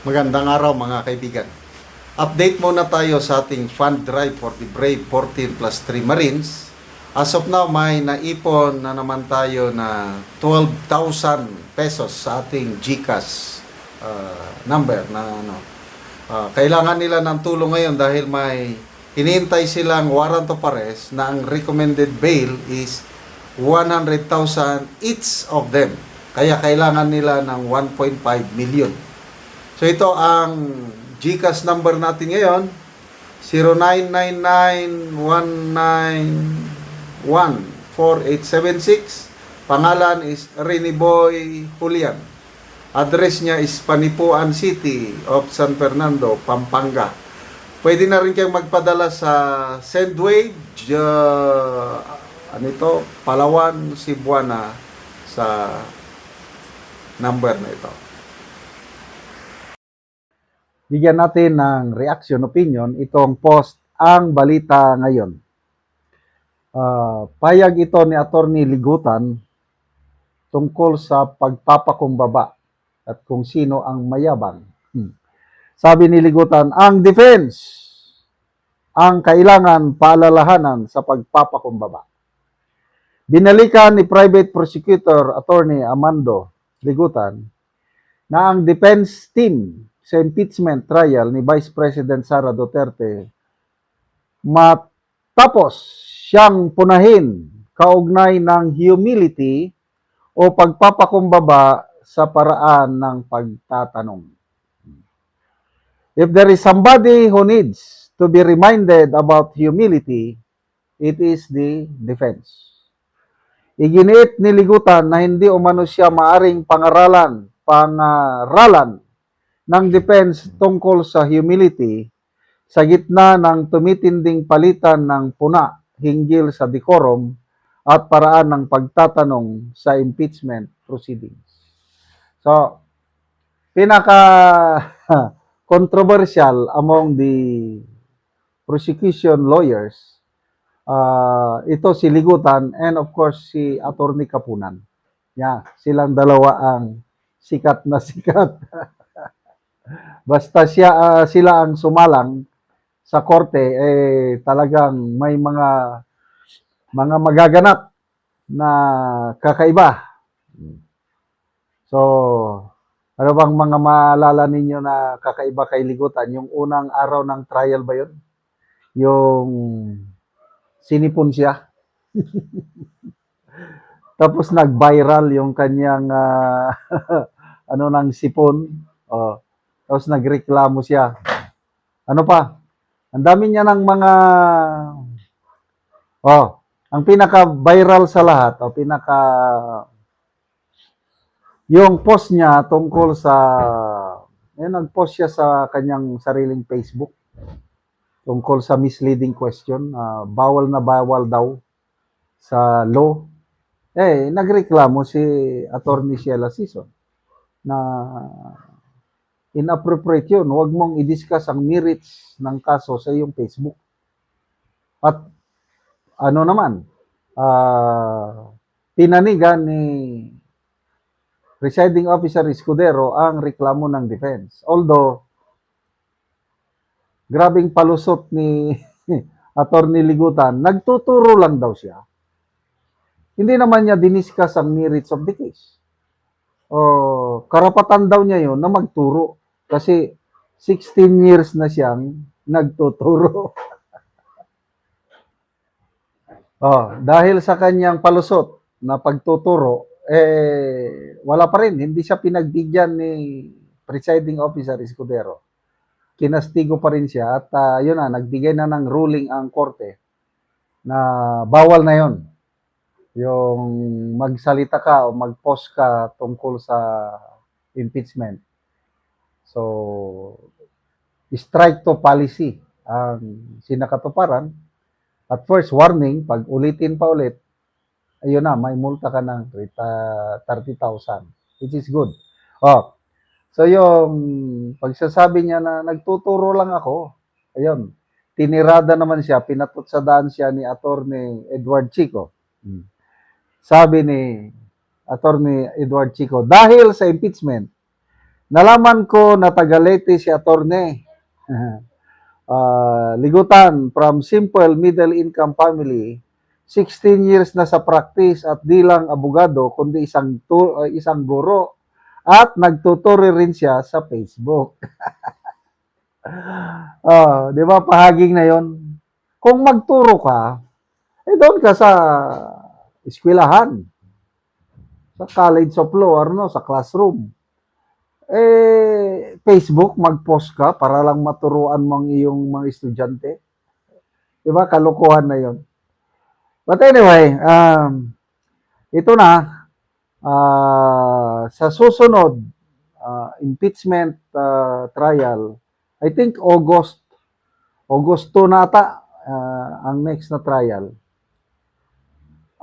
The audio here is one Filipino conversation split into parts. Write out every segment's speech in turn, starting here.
Magandang araw mga kaibigan. Update muna tayo sa ating fund drive for the Brave 14 plus 3 Marines. As of now, may naipon na naman tayo na 12,000 pesos sa ating GCash number na kailangan nila ng tulong ngayon dahil may hinihintay silang warrant of arrest na ang recommended bail is 100,000 each of them. Kaya kailangan nila ng 1.5 million. So ito ang GCash number natin ngayon, 0999191486. Pangalan is Reniboy Julian. Address niya is Panipuan City of San Fernando, Pampanga. Pwede na rin kayong magpadala sa Sendwave, Palawan, Cebuana sa number na ito. Bigyan natin ng reaction, opinion, itong post ang balita ngayon. Payag ito ni Attorney Ligutan tungkol sa pagpapakumbaba at kung sino ang mayabang. Sabi ni Ligutan, ang defense ang kailangan paalalahanan sa pagpapakumbaba. Binalikan ni Private Prosecutor Attorney Amando Ligutan na ang defense team sa impeachment trial ni Vice President Sara Duterte matapos siyang punahin kaugnay ng humility o pagpapakumbaba sa paraan ng pagtatanong. If there is somebody who needs to be reminded about humility, it is the defense. Iginiit ni Ligutan na hindi umano siya maaring pangaralan ng defense tungkol sa humility sa gitna ng tumitinding palitan ng puna hinggil sa decorum at paraan ng pagtatanong sa impeachment proceedings. So, controversial among the prosecution lawyers, ito si Ligutan and of course si Attorney Kapunan. Yeah, silang dalawa ang sikat na sikat. Basta sila ang sumalang sa korte, talagang may mga magaganap na kakaiba. So, ano bang mga maalala ninyo na kakaiba kay Ligutan? Yung unang araw ng trial ba yun? Yung sinipon siya. Tapos nag-viral yung kanyang ng sipon. Tapos nagreklamo siya. Ano pa? Ang dami niya ng mga ang pinaka-viral sa lahat yung post niya tungkol sa nag-post siya sa kanyang sariling Facebook tungkol sa misleading question, bawal na bawal daw sa law. Nagreklamo si Attorney Sheila Sison na inappropriate yun. Huwag mong i-discuss ang merits ng kaso sa iyong Facebook. At pinanigan ni Presiding Officer Escudero ang reklamo ng defense. Although, grabing palusot ni Attorney Ligutan, nagtuturo lang daw siya. Hindi naman niya diniscuss ang merits of the case. Karapatan daw niya yun na magturo. Kasi 16 years na siyang nagtuturo. Dahil sa kanyang palusot na pagtuturo, wala pa rin. Hindi siya pinagbigyan ni Presiding Officer Escudero. Kinastigo pa rin siya at nagbigay na ng ruling ang korte na bawal na yon yung magsalita ka o mag-post ka tungkol sa impeachment. So, strike to policy ang sinakatuparan. At first warning, pag ulitin pa ulit, ayun na, may multa ka ng 30,000, which is good. So yung pagsasabi niya na nagtuturo lang ako, ayun, tinirada naman siya, pinatutsadaan siya ni Attorney Edward Chico. Sabi ni Attorney Edward Chico, dahil sa impeachment, Nalaman ko na taga-Leyte si attorney. Ligutan from simple middle income family, 16 years na sa practice at di lang abogado kundi isang guro at nagtuturo rin siya sa Facebook. Di ba pahaging na yon? Kung magturo ka, doon ka sa eskwelahan, sa college of law, sa classroom. Facebook, mag-post ka para lang maturuan mo ang iyong mga estudyante. Diba? Kalokohan na yon. But anyway, ito na, sa susunod, impeachment trial, I think August 2 na ata ang next na trial.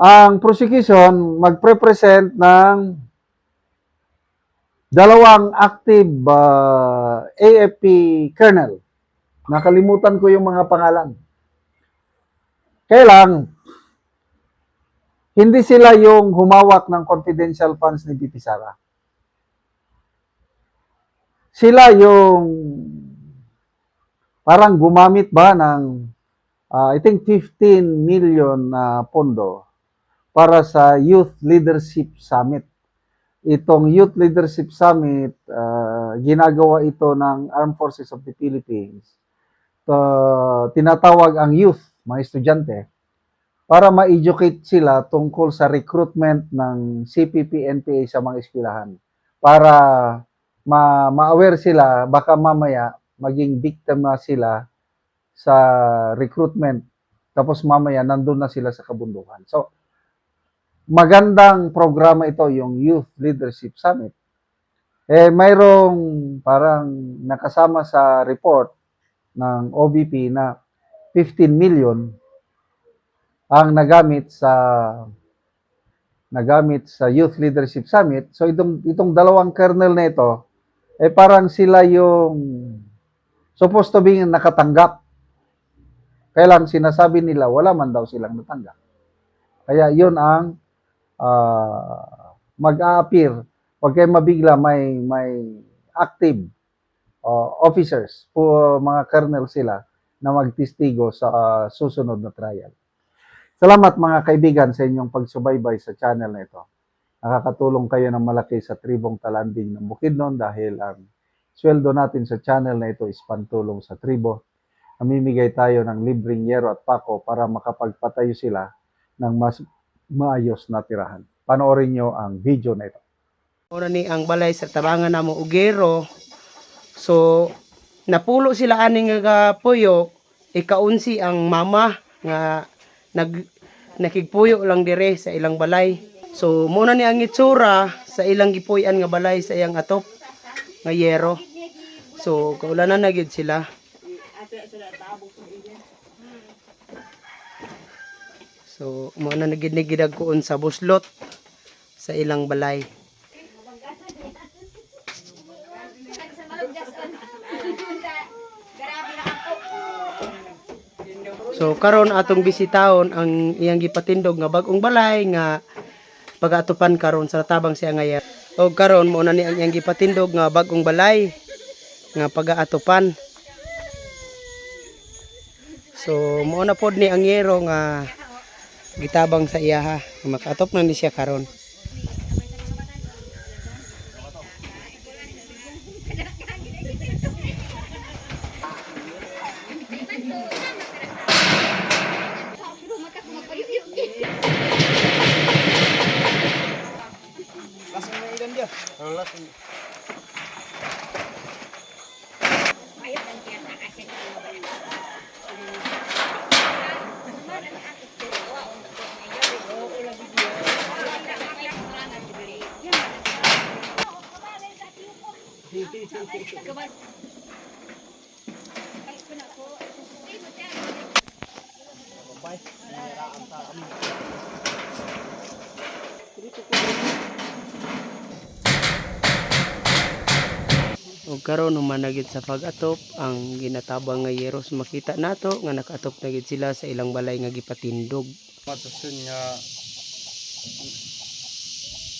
Ang prosecution magpre-present ng dalawang active AFP colonel. Nakalimutan ko yung mga pangalan. Kaya lang, hindi sila yung humawak ng confidential funds ni BP Sara. Sila yung parang gumamit ba ng I think 15 million na pondo para sa Youth Leadership Summit. Itong Youth Leadership Summit, ginagawa ito ng Armed Forces of the Philippines. Tinatawag ang youth, mga estudyante, para ma-educate sila tungkol sa recruitment ng CPP-NPA sa mga eskwelahan. Para ma-aware sila, baka mamaya maging biktima sila sa recruitment. Tapos mamaya nandun na sila sa kabundukan. So, magandang programa ito, yung Youth Leadership Summit. Mayroong parang nakasama sa report ng OBP na 15 million ang nagamit sa Youth Leadership Summit. So itong dalawang kernel na ito, parang sila yung supposed to be nakatanggap. Kaya lang sinasabi nila, wala man daw silang natanggap. Kaya yun ang mag-a-appear. Huwag kayo mabigla, may active officers, mga colonel sila, na magtistigo sa susunod na trial. Salamat mga kaibigan sa inyong pagsubaybay sa channel na ito. Nakakatulong kayo ng malaki sa tribong Talanding ng Bukidnon dahil ang sweldo natin sa channel na ito is pantulong sa tribo. Namimigay tayo ng libreng yero at pako para makapagpatayo sila ng mas maayos na tirahan. Panoorin nyo ang video na ito. Ora ni ang balay sa tabangan namo ugero. So napulo sila aning nga puyo, ikaunsi ang mama nga nakigpuyo lang dire sa ilang balay. So muna ni ang itsura sa ilang gipuy-an nga balay sa iyang atop nga yero. So kaulanan na gid sila. So muna na gid gidagkuon sa buslot sa ilang balay. So karon atong bisitahon ang iyang gipatindog nga bag-ong balay nga pag-atupan karon sa tabang siya nga yer. O karon mo na ni ang iyang gipatindog nga bag-ong balay nga pag-atupan. So mo na pod ni ang yero nga gitabang sa iya ha. Makaatop na ni siya karon. O karon humanagid sa pag-atop ang ginatabang nga yeros makita nato nga nakaatop na gid sila sa ilang balay nga gipatindog. Matusun nga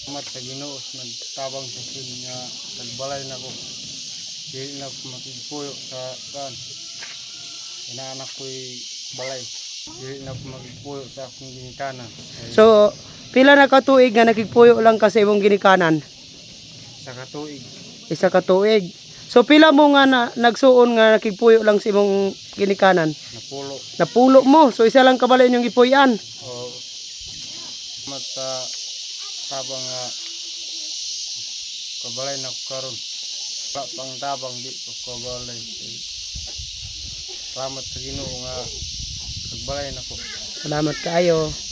Mat sa Ginoo nagtabang sa sin nga nagbalay na ko. Dili na ko makigpuyo sa kan. Inaanak ko'y balay. Dili na ko makigpuyo sa akong ginikanan. So, pila na katuig nga nakigpuyo lang ka sa imong ginikanan? Sa katuig, Isa ka tuig. So, pila mo nga nagsuon nga nakigpuyo lang sa imong ginikanan? napulo. Napulo mo. So, isa lang kabalay yung gipuyan. O mat sa tabang nga kabalay na ko karon. Pang tabang di ko kabalay. Salamat sa Ginoo nga nagbalay na ko. Salamat kaayo.